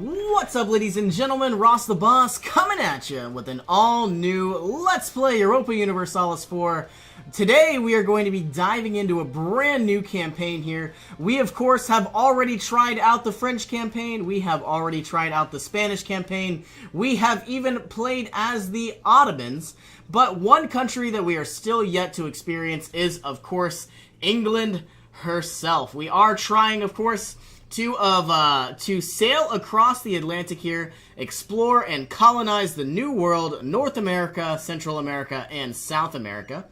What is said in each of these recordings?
What's up, ladies and gentlemen? Ross the Boss coming at you with an all-new Let's Play Europa Universalis 4. Today, we are going to be diving into a brand new campaign here. We, of course, have already tried out the French campaign. We have already tried out the Spanish campaign. We have even played as the Ottomans. But one country that we are still yet to experience is, of course, England herself. We are trying, of course, to sail across the Atlantic here, explore and colonize the New World, North America, Central America, and South America,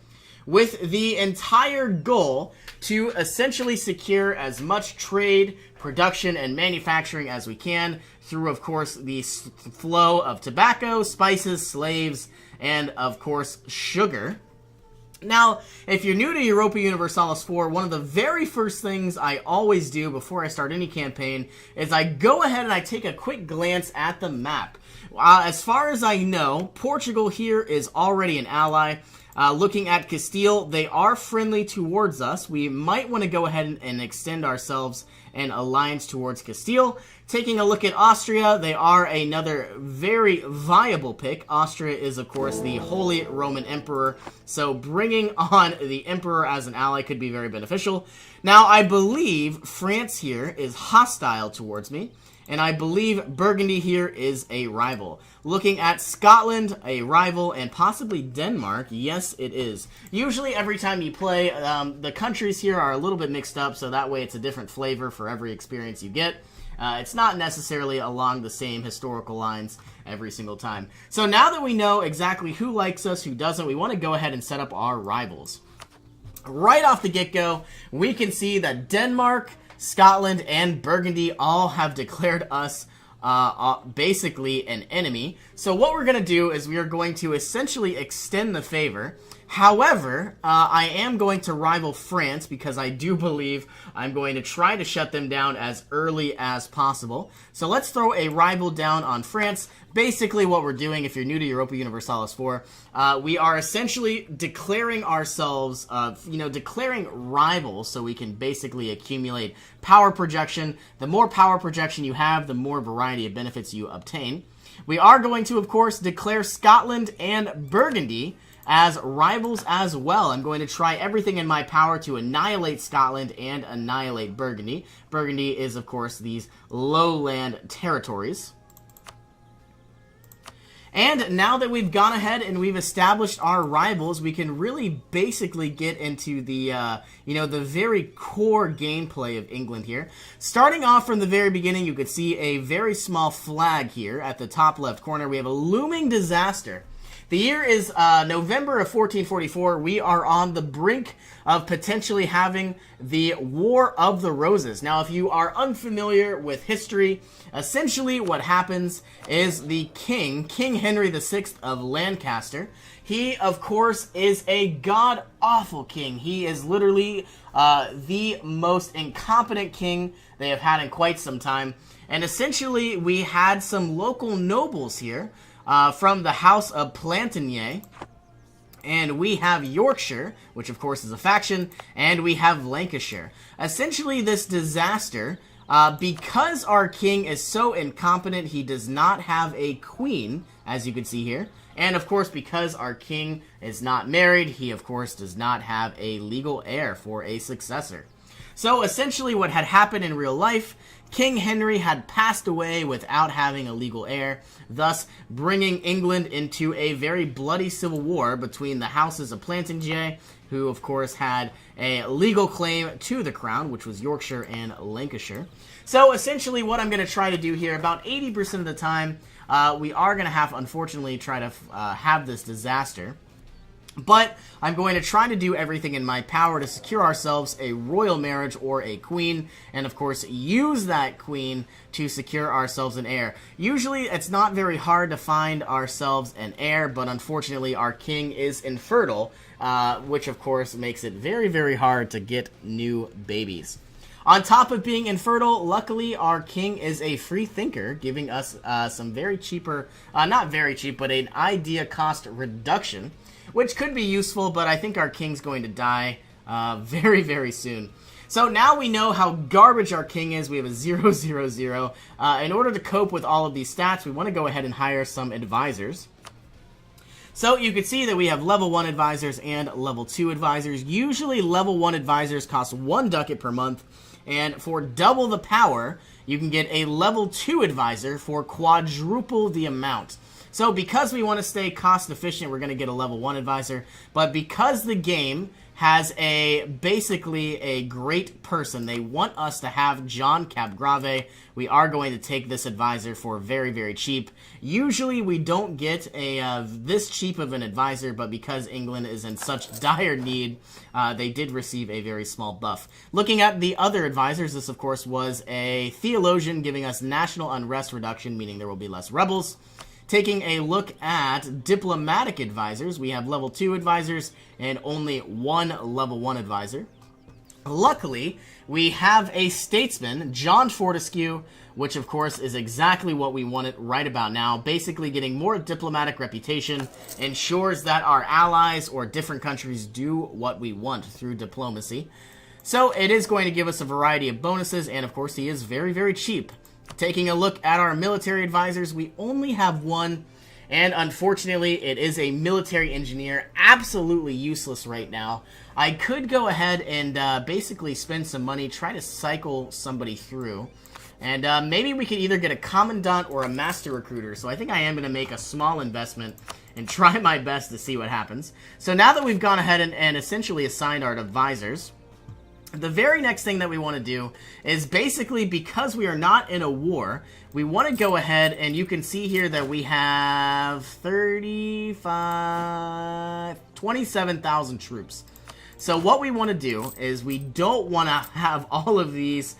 with the entire goal to essentially secure as much trade, production, and manufacturing as we can through, of course, the flow of tobacco, spices, slaves, and, of course, sugar. Now, if you're new to Europa Universalis 4, one of the very first things I always do before I start any campaign is I go ahead and I take a quick glance at the map. As far as I know, Portugal here is already an ally. Looking at Castile, they are friendly towards us. We might want to go ahead and extend ourselves an alliance towards Castile. Taking a look at Austria, they are another very viable pick. Austria is, of course, the Holy Roman Emperor, so bringing on the Emperor as an ally could be very beneficial. Now, I believe France here is hostile towards me, and I believe Burgundy here is a rival. Looking at Scotland, a rival, and possibly Denmark, yes, it is. Usually, every time you play, the countries here are a little bit mixed up, so that way it's a different flavor for every experience you get. It's not necessarily along the same historical lines every single time. So now that we know exactly who likes us, who doesn't, we want to go ahead and set up our rivals. Right off the get-go, we can see that Denmark, Scotland, and Burgundy all have declared us basically an enemy. So what we're going to do is we are going to essentially extend the favor. However, I am going to rival France because I do believe I'm going to try to shut them down as early as possible. So let's throw a rival down on France. Basically what we're doing, if you're new to Europa Universalis 4, we are essentially declaring ourselves, declaring rivals so we can basically accumulate power projection. The more power projection you have, the more variety of benefits you obtain. We are going to, of course, declare Scotland and Burgundy as rivals as well. I'm going to try everything in my power to annihilate Scotland and annihilate Burgundy. Burgundy is, of course, these lowland territories. And now that we've gone ahead and we've established our rivals, we can really basically get into the, the very core gameplay of England here. Starting off from the very beginning, you could see a very small flag here at the top left corner. We have a looming disaster. The year is November of 1444. We are on the brink of potentially having the War of the Roses. Now, if you are unfamiliar with history, essentially what happens is the King Henry VI of Lancaster, he, of course, is a god-awful king. He is literally the most incompetent king they have had in quite some time. And essentially, we had some local nobles here from the House of Plantagenet, and we have Yorkshire, which of course is a faction, and we have Lancashire. Essentially, this disaster, because our king is so incompetent, he does not have a queen, as you can see here, and of course, because our king is not married, he of course does not have a legal heir for a successor. So essentially what had happened in real life, King Henry had passed away without having a legal heir, thus bringing England into a very bloody civil war between the houses of Plantagenet, who of course had a legal claim to the crown, which was Yorkshire and Lancashire. So essentially what I'm going to try to do here, about 80% of the time, we are going to have, unfortunately, try to have this disaster. But I'm going to try to do everything in my power to secure ourselves a royal marriage or a queen, and of course use that queen to secure ourselves an heir. Usually it's not very hard to find ourselves an heir, but unfortunately our king is infertile, which of course makes it very, very hard to get new babies. On top of being infertile, luckily our king is a free thinker, giving us some very cheaper, not very cheap, but an idea cost reduction, which could be useful, but I think our king's going to die very, very soon. So now we know how garbage our king is. We have a 0-0-0. In order to cope with all of these stats, we want to go ahead and hire some advisors. So you can see that we have level 1 advisors and level 2 advisors. Usually level 1 advisors cost 1 ducat per month, and for double the power, you can get a level 2 advisor for quadruple the amount. So because we want to stay cost efficient, we're going to get a level 1 advisor, but because the game has basically a great person, they want us to have John Capgrave, we are going to take this advisor for very, very cheap. Usually we don't get this cheap of an advisor, but because England is in such dire need, they did receive a very small buff. Looking at the other advisors, this of course was a theologian giving us national unrest reduction, meaning there will be less rebels. Taking a look at diplomatic advisors, we have level 2 advisors and only 1 level 1 advisor. Luckily, we have a statesman, John Fortescue, which of course is exactly what we wanted right about now. Basically getting more diplomatic reputation ensures that our allies or different countries do what we want through diplomacy. So it is going to give us a variety of bonuses, and of course he is very, very cheap. Taking a look at our military advisors, we only have 1, and unfortunately it is a military engineer, absolutely useless right now. I could go ahead and basically spend some money, try to cycle somebody through, and maybe we could either get a commandant or a master recruiter. So I think I am going to make a small investment and try my best to see what happens. So now that we've gone ahead and essentially assigned our advisors, the very next thing that we want to do is basically, because we are not in a war, we want to go ahead and you can see here that we have 27,000 troops. So what we want to do is we don't want to have all of these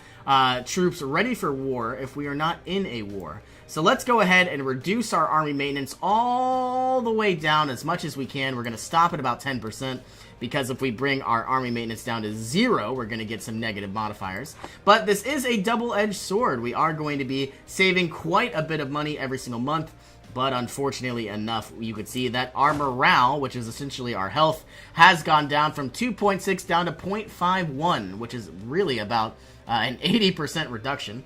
troops ready for war if we are not in a war. So let's go ahead and reduce our army maintenance all the way down as much as we can. We're going to stop at about 10%. Because if we bring our army maintenance down to 0, we're going to get some negative modifiers. But this is a double-edged sword. We are going to be saving quite a bit of money every single month. But unfortunately enough, you could see that our morale, which is essentially our health, has gone down from 2.6 down to 0.51, which is really about an 80% reduction.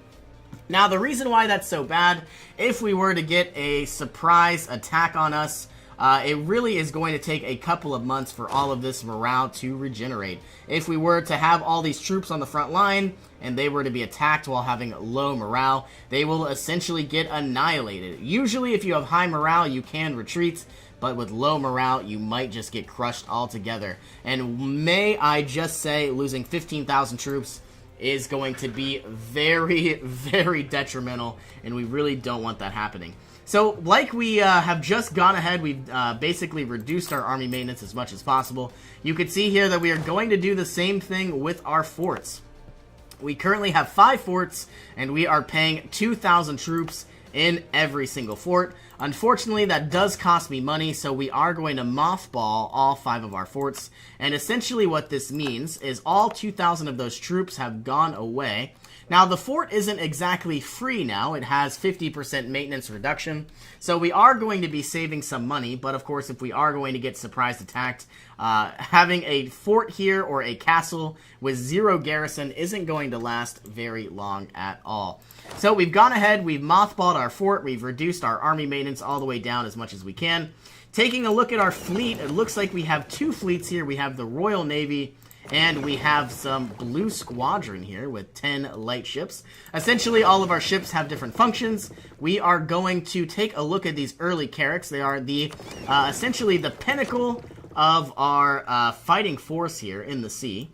Now, the reason why that's so bad, if we were to get a surprise attack on us, it really is going to take a couple of months for all of this morale to regenerate. If we were to have all these troops on the front line and they were to be attacked while having low morale, they will essentially get annihilated. Usually if you have high morale, you can retreat, but with low morale, you might just get crushed altogether. And may I just say, losing 15,000 troops is going to be very, very detrimental, and we really don't want that happening. So, like we have just gone ahead, we've basically reduced our army maintenance as much as possible. You can see here that we are going to do the same thing with our forts. We currently have 5 forts, and we are paying 2,000 troops in every single fort. Unfortunately, that does cost me money, so we are going to mothball all 5 of our forts. And essentially what this means is all 2,000 of those troops have gone away. Now, the fort isn't exactly free now. It has 50% maintenance reduction. So we are going to be saving some money. But of course, if we are going to get surprise attacked, having a fort here or a castle with 0 garrison isn't going to last very long at all. So we've gone ahead, we've mothballed our fort, we've reduced our army maintenance all the way down as much as we can. Taking a look at our fleet, it looks like we have 2 fleets here. We have the Royal Navy, and we have some Blue Squadron here with 10 light ships. Essentially, all of our ships have different functions. We are going to take a look at these early carracks. They are the essentially the pinnacle of our fighting force here in the sea.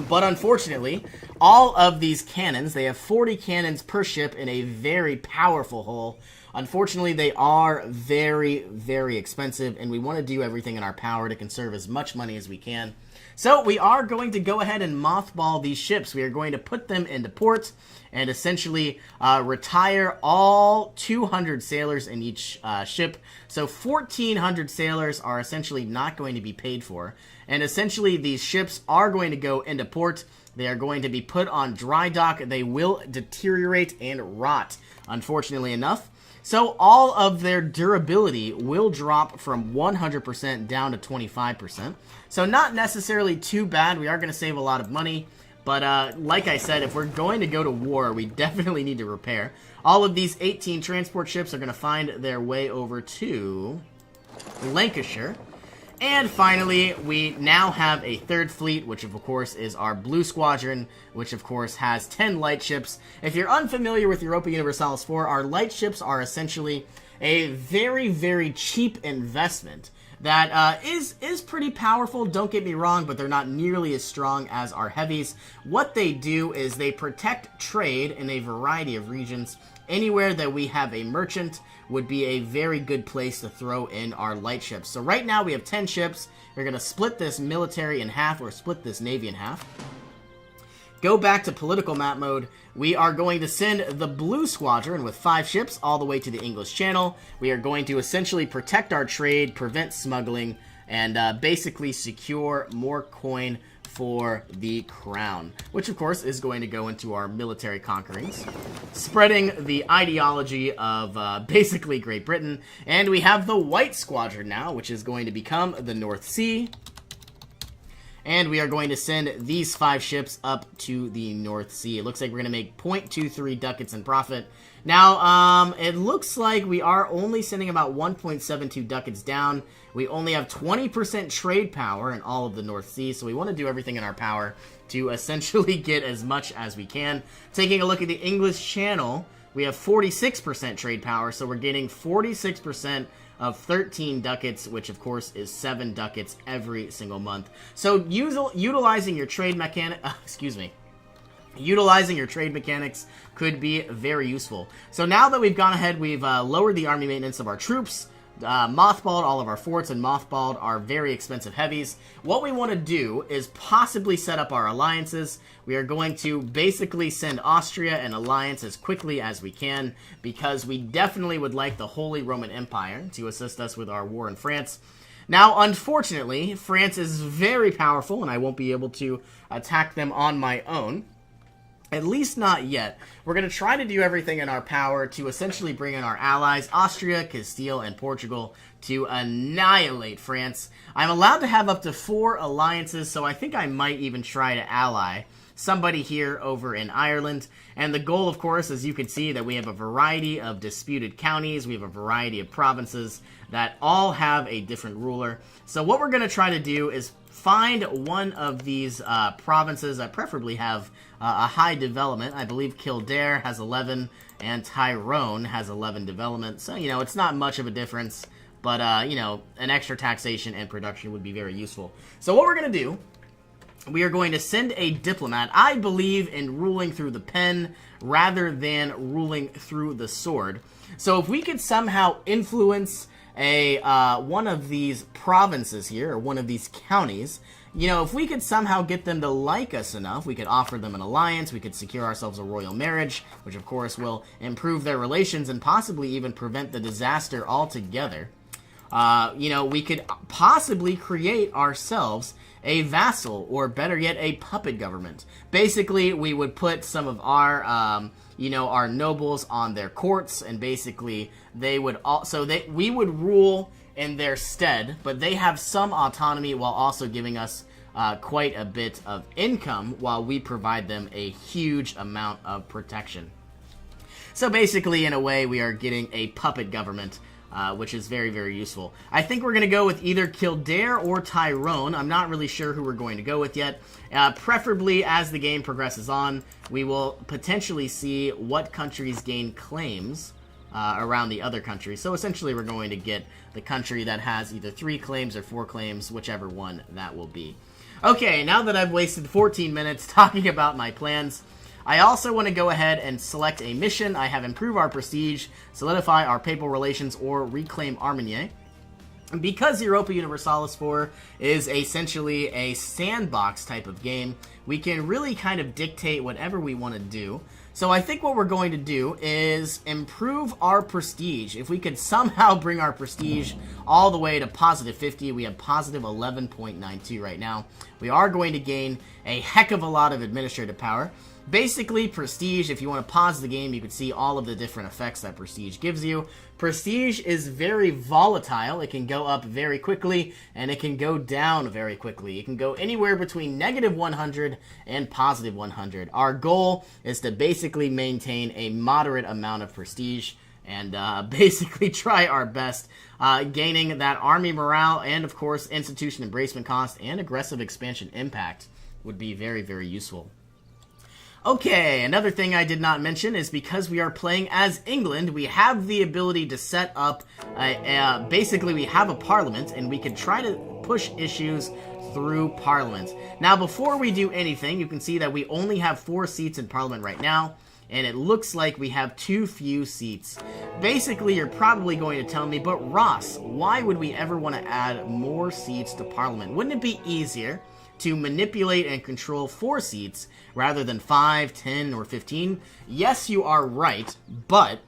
But unfortunately, all of these cannons, they have 40 cannons per ship in a very powerful hull. Unfortunately, they are very, very expensive, and we want to do everything in our power to conserve as much money as we can. So we are going to go ahead and mothball these ships. We are going to put them into port and essentially retire all 200 sailors in each ship. So 1,400 sailors are essentially not going to be paid for. And essentially these ships are going to go into port. They are going to be put on dry dock. They will deteriorate and rot, unfortunately enough. So all of their durability will drop from 100% down to 25%. So not necessarily too bad. We are going to save a lot of money. But like I said, if we're going to go to war, we definitely need to repair. All of these 18 transport ships are going to find their way over to Lancashire. And finally, we now have a third fleet, which of course is our Blue Squadron, which of course has 10 light ships. If you're unfamiliar with Europa Universalis 4, our light ships are essentially a very, very cheap investment that is pretty powerful, don't get me wrong, but they're not nearly as strong as our heavies. What they do is they protect trade in a variety of regions. Anywhere that we have a merchant would be a very good place to throw in our light ships. So right now we have 10 ships. We're going to split this military in half, or split this navy in half. Go back to political map mode. We are going to send the Blue Squadron with 5 ships all the way to the English Channel. We are going to essentially protect our trade, prevent smuggling, and basically secure more coin for the crown, which of course is going to go into our military conquerings, spreading the ideology of basically Great Britain. And we have the White Squadron now, which is going to become the North Sea. And we are going to send these 5 ships up to the North Sea. It looks like we're going to make 0.23 ducats in profit. Now, it looks like we are only sending about 1.72 ducats down. We only have 20% trade power in all of the North Sea, so we want to do everything in our power to essentially get as much as we can. Taking a look at the English Channel, we have 46% trade power, so we're getting 46% of 13 ducats, which of course is 7 ducats every single month. So utilizing your trade utilizing your trade mechanics could be very useful. So now that we've gone ahead, we've lowered the army maintenance of our troops, mothballed all of our forts, and mothballed our very expensive heavies. What we want to do is possibly set up our alliances. We are going to basically send Austria an alliance as quickly as we can, because we definitely would like the Holy Roman Empire to assist us with our war in France. Now, unfortunately, France is very powerful, and I won't be able to attack them on my own. At least not yet. We're going to try to do everything in our power to essentially bring in our allies, Austria, Castile, and Portugal, to annihilate France. I'm allowed to have up to 4 alliances, so I think I might even try to ally somebody here over in Ireland. And the goal, of course, as you can see, that we have a variety of disputed counties, we have a variety of provinces that all have a different ruler. So what we're going to try to do is find one of these provinces that preferably have a high development. I believe Kildare has 11 and Tyrone has 11 development. So, it's not much of a difference, but, an extra taxation and production would be very useful. So what we're going to do, we are going to send a diplomat. I believe in ruling through the pen rather than ruling through the sword. So if we could somehow influence one of these provinces here, or one of these counties, if we could somehow get them to like us enough, we could offer them an alliance, we could secure ourselves a royal marriage, which of course will improve their relations and possibly even prevent the disaster altogether. We could possibly create ourselves a vassal, or better yet, a puppet government. Basically, we would put some of our, our nobles on their courts, and basically we would rule in their stead, but they have some autonomy while also giving us quite a bit of income while we provide them a huge amount of protection. So basically, in a way, we are getting a puppet government, which is very, very useful. I think we're going to go with either Kildare or Tyrone. I'm not really sure who we're going to go with yet. Preferably, as the game progresses on, we will potentially see what countries gain claims around the other countries. So essentially, we're going to get the country that has either 3 claims or 4 claims, whichever one that will be. Okay, now that I've wasted 14 minutes talking about my plans, I also want to go ahead and select a mission. I have improve our prestige, solidify our papal relations, or reclaim Armagnac. Because Europa Universalis 4 is essentially a sandbox type of game, we can really kind of dictate whatever we want to do. So I think what we're going to do is improve our prestige. If we could somehow bring our prestige all the way to positive 50, we have positive 11.92 right now. We are going to gain a heck of a lot of administrative power. Basically, Prestige, if you want to pause the game, you can see all of the different effects that Prestige gives you. Prestige is very volatile. It can go up very quickly, and it can go down very quickly. It can go anywhere between negative 100 and positive 100. Our goal is to basically maintain a moderate amount of Prestige, and basically try our best gaining that army morale, and of course institution embracement cost and aggressive expansion impact would be very, very useful. Okay, another thing I did not mention is because we are playing as England, we have the ability to set up, basically we have a parliament, and we can try to push issues through parliament. Now, before we do anything, you can see that we only have 4 seats in parliament right now, and it looks like we have too few seats. Basically, you're probably going to tell me, but Ross, why would we ever want to add more seats to Parliament? Wouldn't it be easier to manipulate and control 4 seats rather than 5, 10, or 15? Yes, you are right, but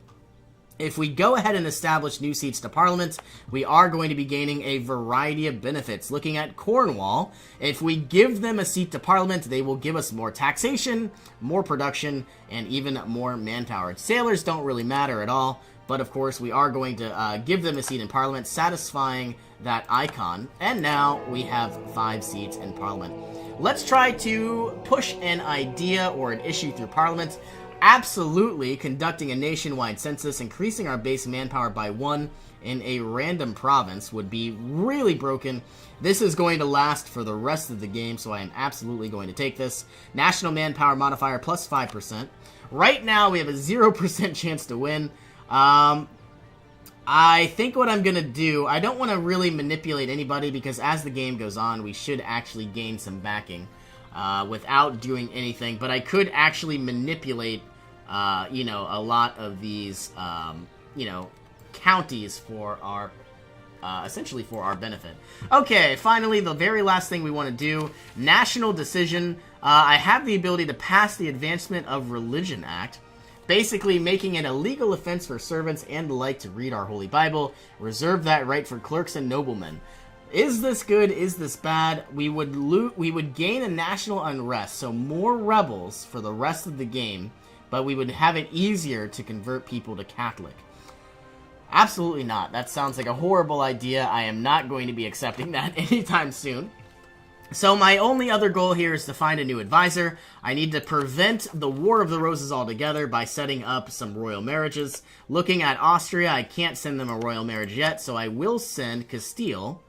if we go ahead and establish new seats to Parliament, we are going to be gaining a variety of benefits. Looking at Cornwall, if we give them a seat to Parliament, they will give us more taxation, more production, and even more manpower. Sailors don't really matter at all, but of course we are going to give them a seat in Parliament, satisfying that icon. And now we have 5 seats in Parliament. Let's try to push an idea or an issue through Parliament. Absolutely, conducting a nationwide census, increasing our base manpower by 1 in a random province would be really broken. This is going to last for the rest of the game, so I am absolutely going to take this. National manpower modifier plus 5%. Right now, we have a 0% chance to win. I think what I'm going to do, I don't want to really manipulate anybody, because as the game goes on, we should actually gain some backing without doing anything. But I could actually manipulate you know, a lot of these, you know, counties for our, essentially for our benefit. Okay, finally, the very last thing we want to do, national decision. I have the ability to pass the Advancement of Religion Act, basically making it a legal offense for servants and the like to read our Holy Bible. Reserve that right for clerks and noblemen. Is this good? Is this bad? We would gain a national unrest, so more rebels for the rest of the game, but we would have it easier to convert people to Catholic. Absolutely not. That sounds like a horrible idea. I am not going to be accepting that anytime soon. So my only other goal here is to find a new advisor. I need to prevent the War of the Roses altogether by setting up some royal marriages. Looking at Austria, I can't send them a royal marriage yet, so I will send Castile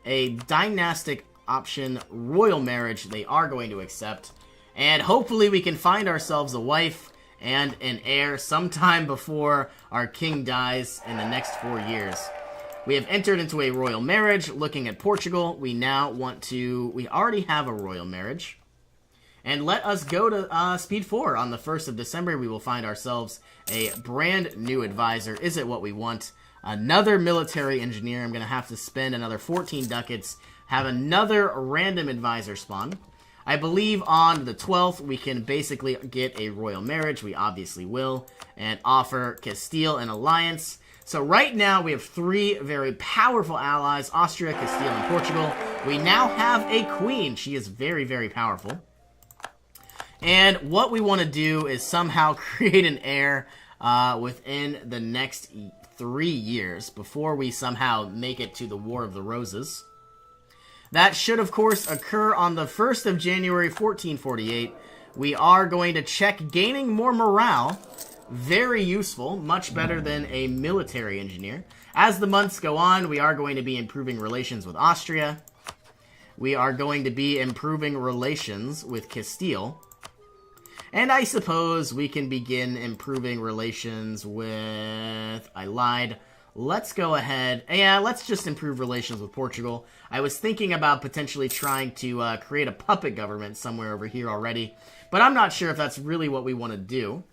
a dynastic option royal marriage. They are going to accept. And hopefully we can find ourselves a wife and an heir sometime before our king dies in the next 4 years. We have entered into a royal marriage. Looking at Portugal, we now want to... We already have a royal marriage. And let us go to Speed 4. On the 1st of December, we will find ourselves a brand new advisor. Is it what we want? Another military engineer. I'm going to have to spend another 14 ducats. Have another random advisor spawn. I believe on the 12th, we can basically get a royal marriage. We obviously will. And offer Castile an alliance. So right now, we have 3 very powerful allies. Austria, Castile, and Portugal. We now have a queen. She is very, very powerful. And what we want to do is somehow create an heir within the next 3 years before we somehow make it to the War of the Roses. That should, of course, occur on the 1st of January, 1448. We are going to check gaining more morale. Very useful. Much better than a military engineer. As the months go on, we are going to be improving relations with Austria. We are going to be improving relations with Castile. And I suppose we can begin improving relations with... I lied. Let's go ahead. Yeah, let's just improve relations with Portugal. I was thinking about potentially trying to create a puppet government somewhere over here already, but I'm not sure if that's really what we want to do.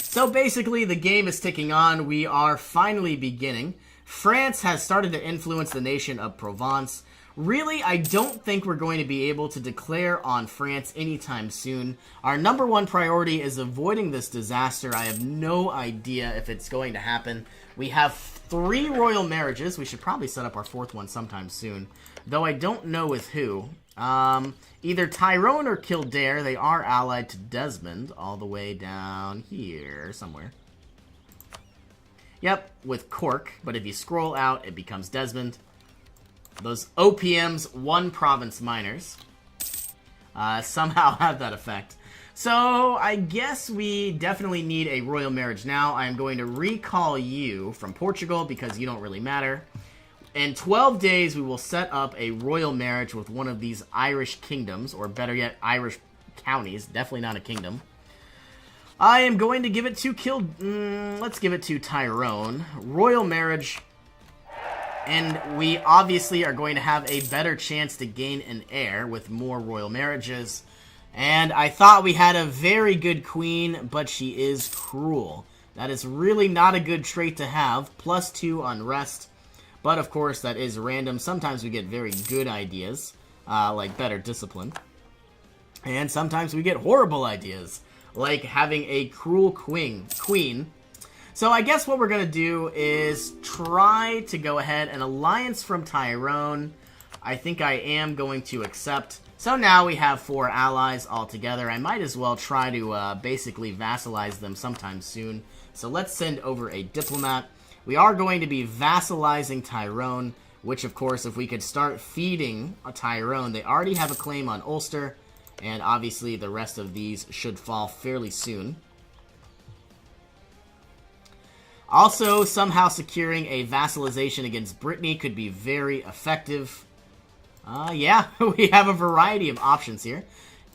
So basically, the game is ticking on. We are finally beginning. France has started to influence the nation of Provence. Really, I don't think we're going to be able to declare on France anytime soon. Our number 1 priority is avoiding this disaster. I have no idea if it's going to happen. We have 3 royal marriages. We should probably set up our 4th one sometime soon, though I don't know with who. Either Tyrone or Kildare. They are allied to Desmond all the way down here somewhere. Yep, with Cork. But if you scroll out, it becomes Desmond. Those OPMs, one province minors, somehow have that effect. So, I guess we definitely need a royal marriage now. I'm going to recall you from Portugal because you don't really matter. In 12 days, we will set up a royal marriage with one of these Irish kingdoms, or better yet, Irish counties. Definitely not a kingdom. I am going to give it to let's give it to Tyrone. Royal marriage. And we obviously are going to have a better chance to gain an heir with more royal marriages. And I thought we had a very good queen, but she is cruel. That is really not a good trait to have. +2 unrest. But of course, that is random. Sometimes we get very good ideas, like better discipline. And sometimes we get horrible ideas, like having a cruel queen. So I guess what we're going to do is try to go ahead. An alliance from Tyrone, I think I am going to accept. So now we have 4 allies altogether. I might as well try to basically vassalize them sometime soon. So let's send over a diplomat. We are going to be vassalizing Tyrone, which of course if we could start feeding a Tyrone, they already have a claim on Ulster, and obviously the rest of these should fall fairly soon. Also, somehow securing a vassalization against Brittany could be very effective. Yeah, we have a variety of options here.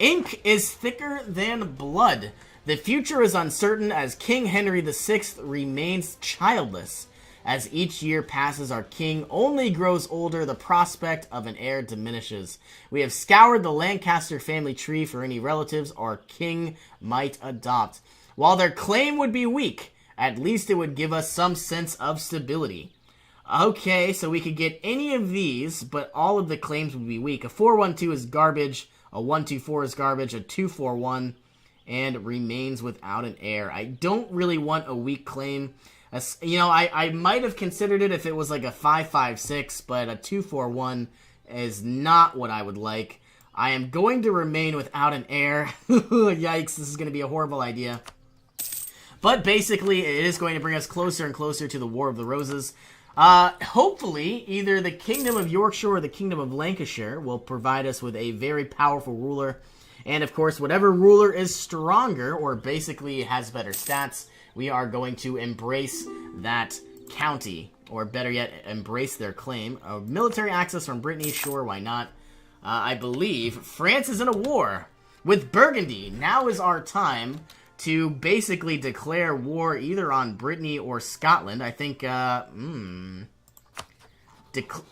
Ink is thicker than blood. The future is uncertain as King Henry VI remains childless. As each year passes, our king only grows older. The prospect of an heir diminishes. We have scoured the Lancaster family tree for any relatives our king might adopt. While their claim would be weak, at least it would give us some sense of stability. Okay, so we could get any of these, but all of the claims would be weak. A 412 is garbage, a 124 is garbage, a 241, and remains without an heir. I don't really want a weak claim. You know, I might have considered it if it was like a 556, but a 241 is not what I would like. I am going to remain without an heir. Yikes, this is going to be a horrible idea. But basically, it is going to bring us closer and closer to the War of the Roses. Hopefully, either the Kingdom of Yorkshire or the Kingdom of Lancashire will provide us with a very powerful ruler. And of course, whatever ruler is stronger, or basically has better stats, we are going to embrace that county. Or better yet, embrace their claim. Military access from Brittany, sure, why not? I believe France is in a war with Burgundy. Now is our time to basically declare war either on Brittany or Scotland. I think,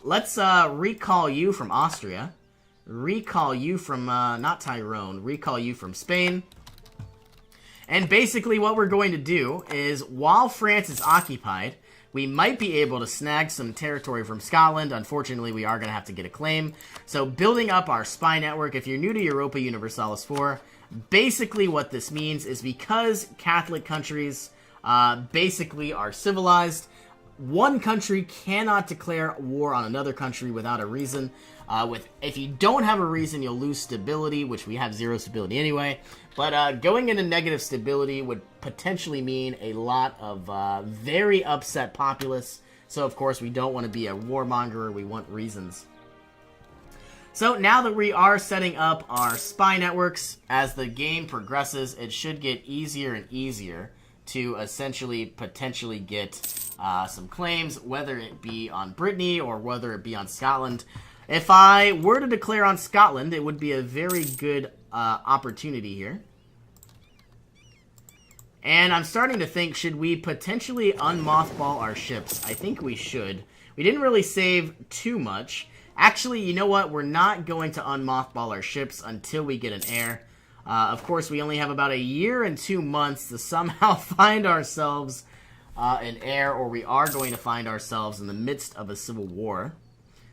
let's recall you from Austria. Recall you from, not Tyrone, recall you from Spain. And basically what we're going to do is, while France is occupied, we might be able to snag some territory from Scotland. Unfortunately, we are going to have to get a claim. So building up our spy network, if you're new to Europa Universalis 4, basically what this means is because Catholic countries basically are civilized, one country cannot declare war on another country without a reason. If you don't have a reason, you'll lose stability, which we have 0 stability anyway. But going into negative stability would potentially mean a lot of very upset populace. So, of course, we don't want to be a warmonger. We want reasons. So, now that we are setting up our spy networks, as the game progresses, it should get easier and easier to essentially potentially get some claims, whether it be on Brittany or whether it be on Scotland. If I were to declare on Scotland, it would be a very good opportunity here. And I'm starting to think, should we potentially unmothball our ships? I think we should. We didn't really save too much. Actually, you know what? We're not going to unmothball our ships until we get an heir. Of course, we only have about a year and 2 months to somehow find ourselves an heir, or we are going to find ourselves in the midst of a civil war.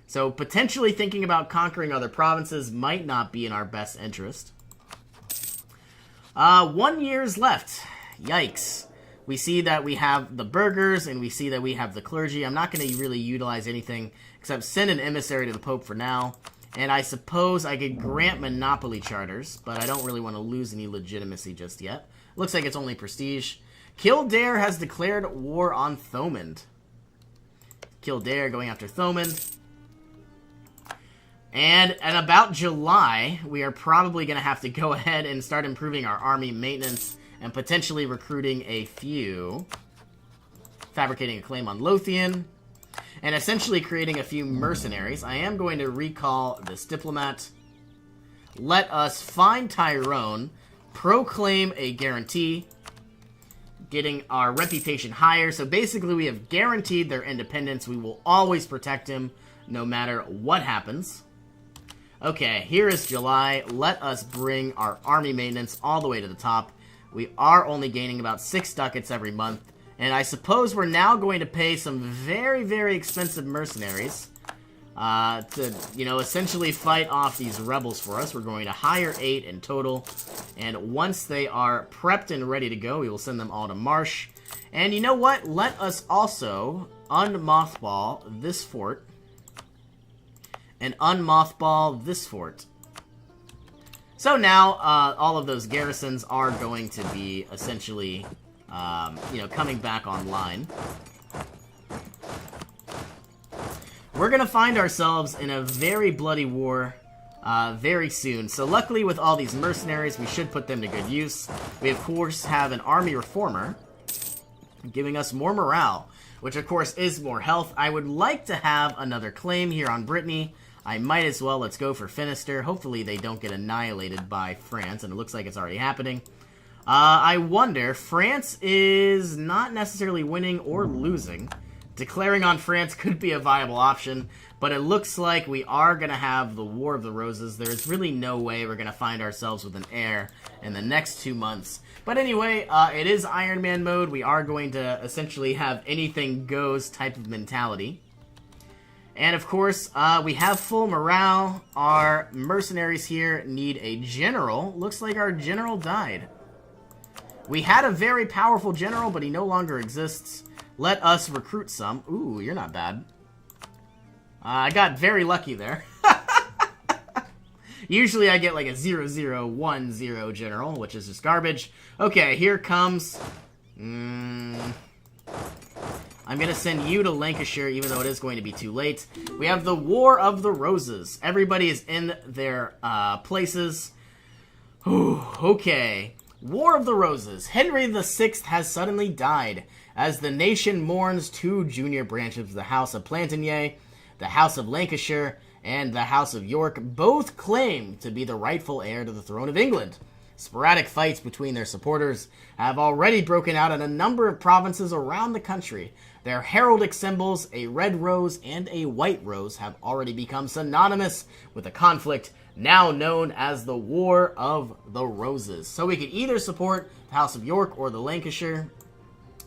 So potentially thinking about conquering other provinces might not be in our best interest. 1 year's left. Yikes. We see that we have the burghers and we see that we have the clergy. I'm not going to really utilize anything except send an emissary to the Pope for now. And I suppose I could grant monopoly charters, but I don't really want to lose any legitimacy just yet. Looks like it's only prestige. Kildare has declared war on Thomond. Kildare going after Thomond. And in about July, we are probably going to have to go ahead and start improving our army maintenance and potentially recruiting a few. Fabricating a claim on Lothian. And essentially creating a few mercenaries. I am going to recall this diplomat. Let us find Tyrone. Proclaim a guarantee. Getting our reputation higher. So basically we have guaranteed their independence. We will always protect him no matter what happens. Okay, here is July. Let us bring our army maintenance all the way to the top. We are only gaining about 6 ducats every month. And I suppose we're now going to pay some very, very expensive mercenaries to, you know, essentially fight off these rebels for us. We're going to hire 8 in total. And once they are prepped and ready to go, we will send them all to Marsh. And you know what? Let us also unmothball this fort. And unmothball this fort. So now, all of those garrisons are going to be essentially... you know, coming back online. We're going to find ourselves in a very bloody war very soon. So luckily with all these mercenaries, we should put them to good use. We, of course, have an army reformer giving us more morale, which, of course, is more health. I would like to have another claim here on Brittany. I might as well. Let's go for Finisterre. Hopefully they don't get annihilated by France, and it looks like it's already happening. I wonder, France is not necessarily winning or losing. Declaring on France could be a viable option, but it looks like we are going to have the War of the Roses. There's really no way we're going to find ourselves with an heir in the next 2 months. But anyway, it is Iron Man mode. We are going to essentially have anything goes type of mentality. And of course, we have full morale. Our mercenaries here need a general. Looks like our general died. We had a very powerful general, but he no longer exists. Let us recruit some. Ooh, you're not bad. I got very lucky there. Usually I get like a 0010 general, which is just garbage. Okay, here comes... I'm going to send you to Lancashire, even though it is going to be too late. We have the War of the Roses. Everybody is in their places. Ooh, okay. War of the Roses. Henry VI has suddenly died, as the nation mourns 2 junior branches of the House of Plantagenet, the House of Lancashire, and the House of York, both claim to be the rightful heir to the throne of England. Sporadic fights between their supporters have already broken out in a number of provinces around the country. Their heraldic symbols, a red rose and a white rose, have already become synonymous with the conflict now known as the War of the Roses. So we could either support the House of York or the Lancashire.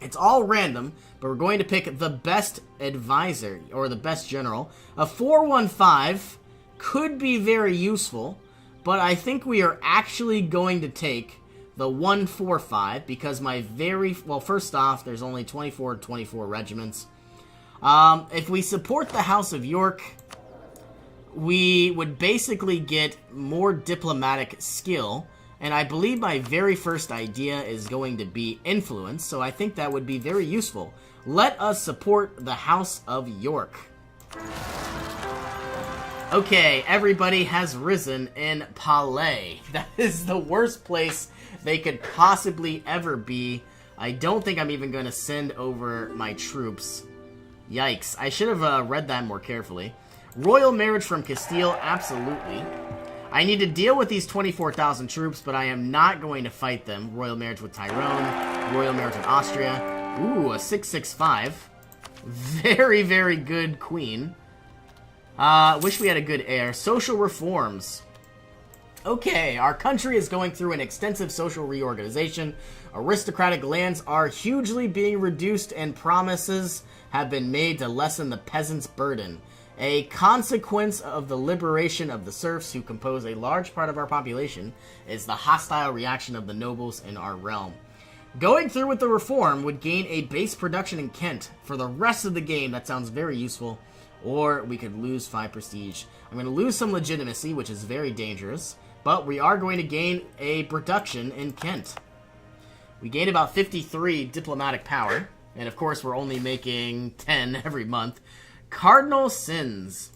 It's all random, but we're going to pick the best advisor, or the best general. A 415 could be very useful, but I think we are actually going to take the 145, because well, first off, there's only 24 regiments. If we support the House of York, we would basically get more diplomatic skill, and I believe my very first idea is going to be influence, so I think that would be very useful. Let us support the House of York. Okay, everybody has risen in Palais. That is the worst place they could possibly ever be. I don't think I'm even going to send over my troops. Yikes, I should have read that more carefully. Royal marriage from Castile, absolutely. I need to deal with these 24,000 troops, but I am not going to fight them. Royal marriage with Tyrone, royal marriage with Austria. Ooh, a 665. Very, very good queen. Wish we had a good heir. Social reforms. Okay, our country is going through an extensive social reorganization. Aristocratic lands are hugely being reduced, and promises have been made to lessen the peasants' burden. A consequence of the liberation of the serfs, who compose a large part of our population, is the hostile reaction of the nobles in our realm. Going through with the reform would gain a base production in Kent. For the rest of the game, that sounds very useful. or we could lose 5 prestige. I'm going to lose some legitimacy, which is very dangerous, but we are going to gain a production in Kent. We gain about 53 diplomatic power, and of course we're only making 10 every month. Cardinal sins.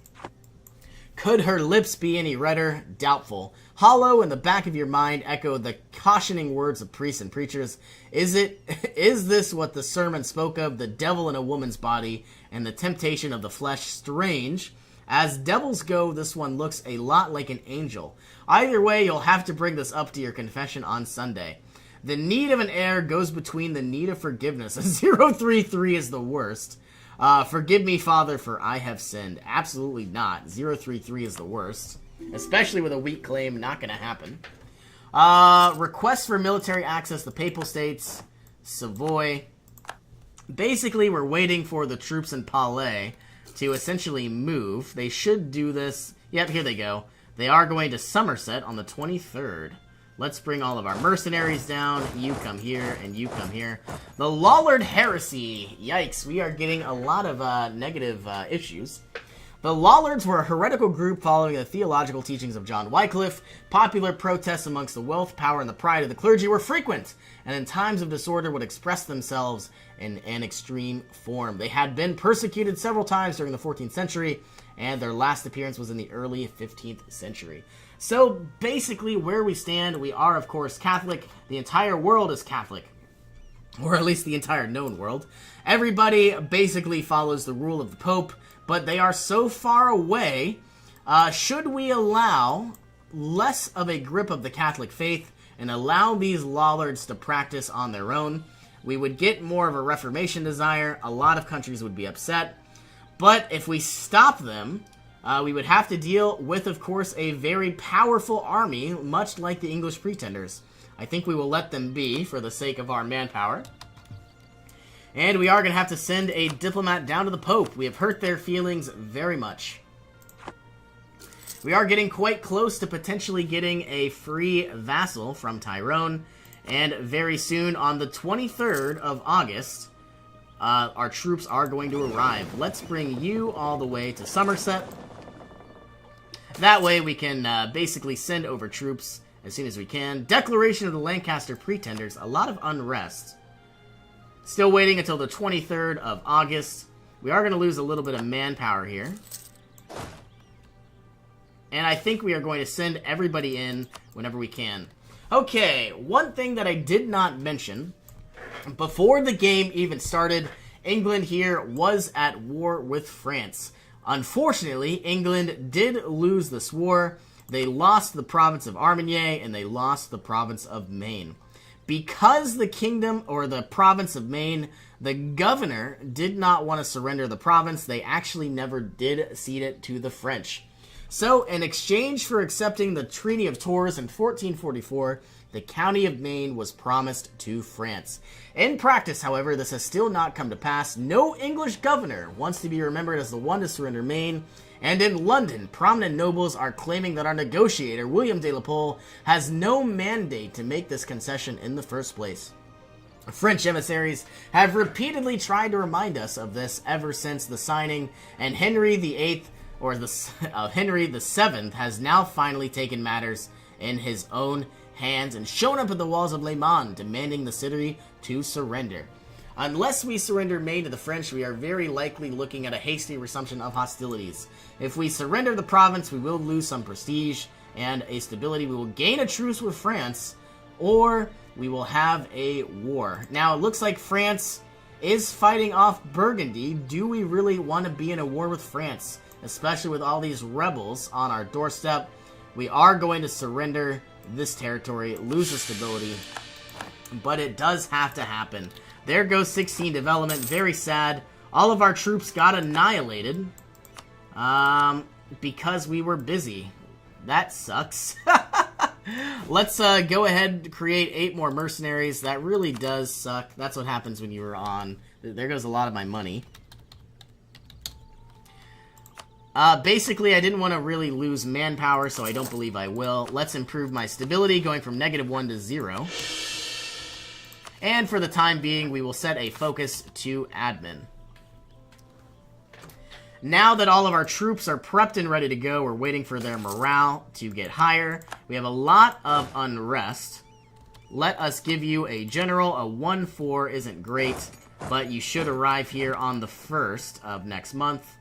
Could her lips be any redder? Doubtful. Hollow in the back of your mind echo the cautioning words of priests and preachers. Is this what the sermon spoke of? The devil in a woman's body and the temptation of the flesh strange? As devils go, this one looks a lot like an angel. Either way, you'll have to bring this up to your confession on Sunday. The need of an heir goes between the need of forgiveness. 033 is the worst. Forgive me, Father, for I have sinned. Absolutely not. 033 is the worst. Especially with a weak claim, not going to happen. Request for military access to Papal States. Savoy. Basically, we're waiting for the troops in Palais to essentially move. They should do this. Yep, here they go. They are going to Somerset on the 23rd. Let's bring all of our mercenaries down. You come here, and you come here. The Lollard Heresy. Yikes, we are getting a lot of negative issues. The Lollards were a heretical group following the theological teachings of John Wycliffe. Popular protests amongst the wealth, power, and the pride of the clergy were frequent, and in times of disorder would express themselves in an extreme form. They had been persecuted several times during the 14th century, and their last appearance was in the early 15th century. So, basically, where we stand, we are, of course, Catholic. The entire world is Catholic. Or at least the entire known world. Everybody basically follows the rule of the Pope, but they are so far away. Should we allow less of a grip of the Catholic faith and allow these Lollards to practice on their own, we would get more of a Reformation desire. A lot of countries would be upset. But if we stop them, we would have to deal with, of course, a very powerful army, much like the English Pretenders. I think we will let them be for the sake of our manpower. And we are going to have to send a diplomat down to the Pope. We have hurt their feelings very much. We are getting quite close to potentially getting a free vassal from Tyrone. And very soon, on the 23rd of August, our troops are going to arrive. Let's bring you all the way to Somerset. That way we can basically send over troops as soon as we can. Declaration of the Lancaster Pretenders. A lot of unrest. Still waiting until the 23rd of August. We are going to lose a little bit of manpower here. And I think we are going to send everybody in whenever we can. Okay, one thing that I did not mention. Before the game even started, England here was at war with France. Unfortunately, England did lose this war. They lost the province of Armagnac and they lost the province of Maine. Because the kingdom, or the province of Maine, the governor did not want to surrender the province, they actually never did cede it to the French. So, in exchange for accepting the Treaty of Tours in 1444, the county of Maine was promised to France. In practice, however, this has still not come to pass. No English governor wants to be remembered as the one to surrender Maine. And in London, prominent nobles are claiming that our negotiator, William de la Pole, has no mandate to make this concession in the first place. French emissaries have repeatedly tried to remind us of this ever since the signing, and Henry VIII, or Henry VII, has now finally taken matters in his own hands and shown up at the walls of Le Mans, demanding the city to surrender. Unless we surrender Maine to the French, we are very likely looking at a hasty resumption of hostilities. If we surrender the province, we will lose some prestige and a stability. We will gain a truce with France, or we will have a war. Now, it looks like France is fighting off Burgundy. Do we really want to be in a war with France, especially with all these rebels on our doorstep? We are going to surrender this territory, lose the stability, but it does have to happen. There goes 16 development. Very sad. All of our troops got annihilated because we were busy. That sucks. Let's go ahead and create 8 more mercenaries. That really does suck. That's what happens when you were on. There goes a lot of my money. Basically, I didn't want to really lose manpower, so I don't believe I will. Let's improve my stability, going from -1 to 0. And for the time being, we will set a focus to admin. Now that all of our troops are prepped and ready to go, we're waiting for their morale to get higher. We have a lot of unrest. Let us give you a general. A 1-4 isn't great, but you should arrive here on the 1st of next month.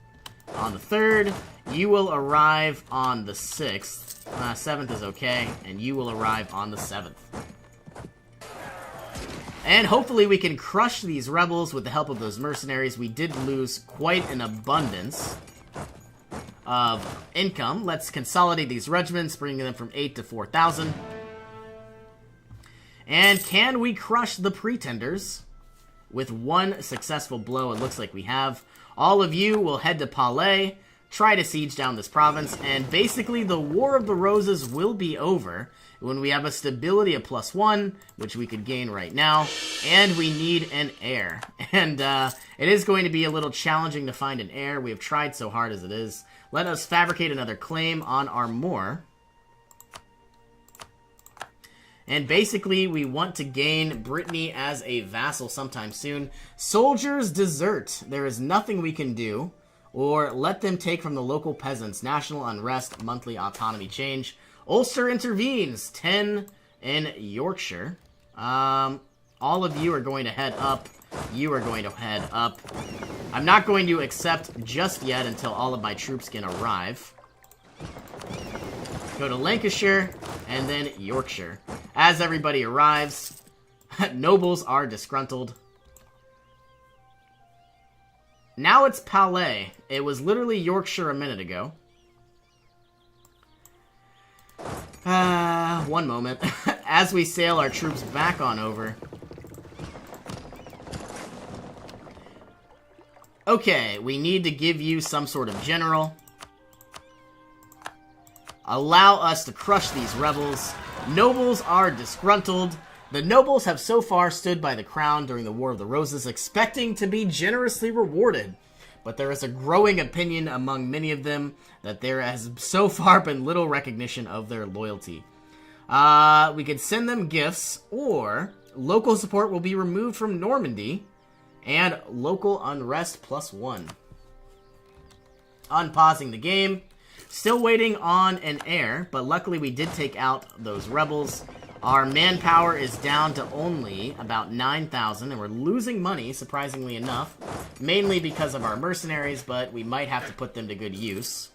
On the 3rd, you will arrive on the 6th. 7th is okay, and you will arrive on the 7th. And hopefully we can crush these rebels with the help of those mercenaries. We did lose quite an abundance of income. Let's consolidate these regiments, bringing them from 8 to 4,000. And can we crush the pretenders? With one successful blow, it looks like we have. All of you will head to Palais, try to siege down this province, and basically the War of the Roses will be over when we have a stability of +1, which we could gain right now, and we need an heir. And it is going to be a little challenging to find an heir. We have tried so hard as it is. Let us fabricate another claim on Armor. And basically, we want to gain Brittany as a vassal sometime soon. Soldiers desert. There is nothing we can do. Or let them take from the local peasants. National unrest, monthly autonomy change. Ulster intervenes. 10 in Yorkshire. All of you are going to head up. You are going to head up. I'm not going to accept just yet until all of my troops can arrive. Go to Lancashire, and then Yorkshire. As everybody arrives, nobles are disgruntled. Now it's Palais. It was literally Yorkshire a minute ago. One moment. As we sail our troops back on over. Okay, we need to give you some sort of general. Allow us to crush these rebels. Nobles are disgruntled. The nobles have so far stood by the crown during the War of the Roses, expecting to be generously rewarded. But there is a growing opinion among many of them that there has so far been little recognition of their loyalty. We could send them gifts, or local support will be removed from Normandy, and local unrest +1. Unpausing the game. Still waiting on an heir, but luckily we did take out those rebels. Our manpower is down to only about 9,000, and we're losing money, surprisingly enough. Mainly because of our mercenaries, but we might have to put them to good use.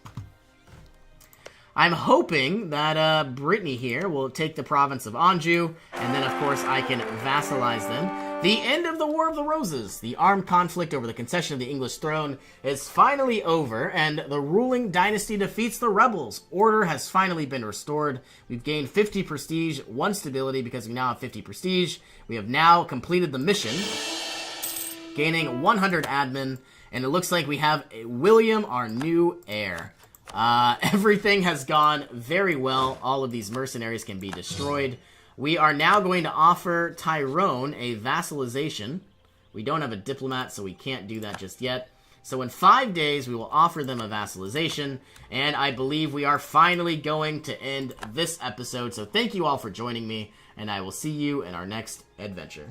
I'm hoping that Brittany here will take the province of Anjou, and then of course I can vassalize them. The end of the War of the Roses. The armed conflict over the concession of the English throne is finally over, and the ruling dynasty defeats the rebels. Order has finally been restored. We've gained 50 prestige, 1 stability because we now have 50 prestige. We have now completed the mission, gaining 100 admin, and it looks like we have William, our new heir. Everything has gone very well. All of these mercenaries can be destroyed. We are now going to offer Tyrone a vassalization. We don't have a diplomat, so we can't do that just yet. So in 5 days, we will offer them a vassalization, and I believe we are finally going to end this episode. So thank you all for joining me, and I will see you in our next adventure.